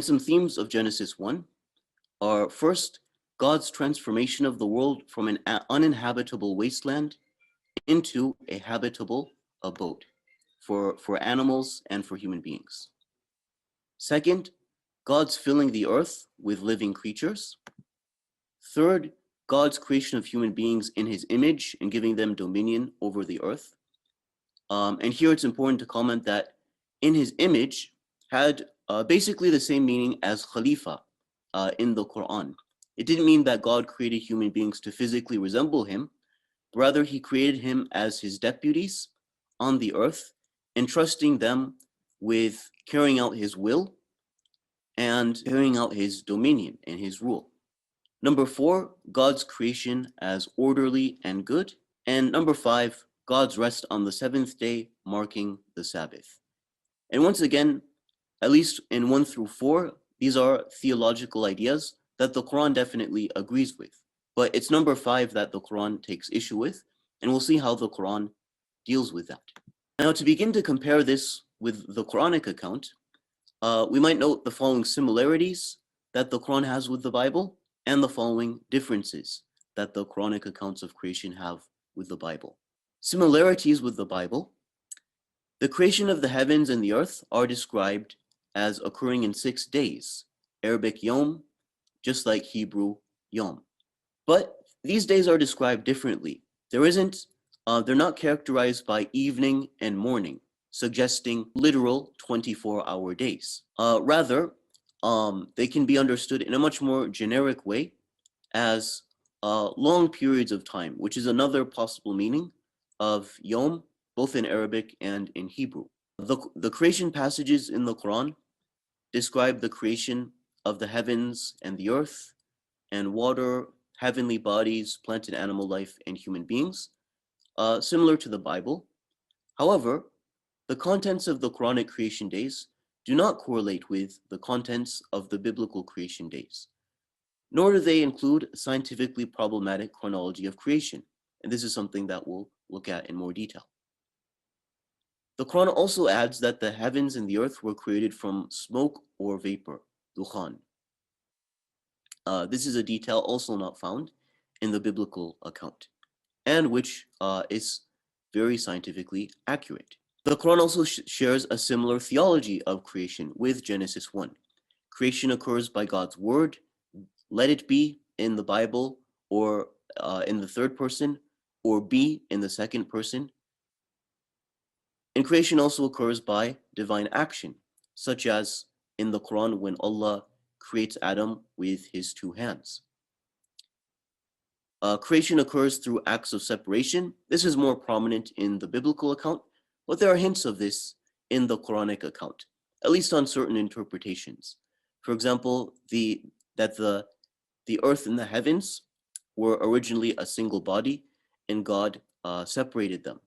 Some themes of Genesis 1 are first, God's transformation of the world from an uninhabitable wasteland into a habitable abode for animals and for human beings. Second, God's filling the earth with living creatures. Third, God's creation of human beings in his image and giving them dominion over the earth. And here it's important to comment that in his image had basically the same meaning as khalifa in the Qur'an. It didn't mean that God created human beings to physically resemble him. Rather, he created him as his deputies on the earth, entrusting them with carrying out his will and carrying out his dominion and his rule. Number 4, God's creation as orderly and good. And number 5, God's rest on the 7th day, marking the Sabbath. And once again, at least in 1 through 4, these are theological ideas that the Quran definitely agrees with. But it's number 5 that the Quran takes issue with, and we'll see how the Quran deals with that. Now, to begin to compare this with the Quranic account, we might note the following similarities that the Quran has with the Bible and the following differences that the Quranic accounts of creation have with the Bible. Similarities with the Bible: the creation of the heavens and the earth are described as occurring in 6 days, Arabic yawm, just like Hebrew yawm. But these days are described differently. They're not characterized by evening and morning, suggesting literal 24-hour days. Rather, they can be understood in a much more generic way as long periods of time, which is another possible meaning of yawm, both in Arabic and in Hebrew. The creation passages in the Quran describe the creation of the heavens and the earth and water, heavenly bodies, plant and animal life, and human beings, similar to the Bible. However, the contents of the Quranic creation days do not correlate with the contents of the biblical creation days, nor do they include a scientifically problematic chronology of creation. And this is something that we'll look at in more detail. The Quran also adds that the heavens and the earth were created from smoke or vapor, dukhan. This is a detail also not found in the biblical account, and which is very scientifically accurate. The Quran also shares a similar theology of creation with Genesis 1. Creation occurs by God's word, let it be in the Bible, or in the third person, or be in the second person. And creation also occurs by divine action, such as in the Quran when Allah creates Adam with his 2 hands. Creation occurs through acts of separation. This is more prominent in the biblical account, but there are hints of this in the Quranic account, at least on certain interpretations. For example, that the earth and the heavens were originally a single body, and God separated them.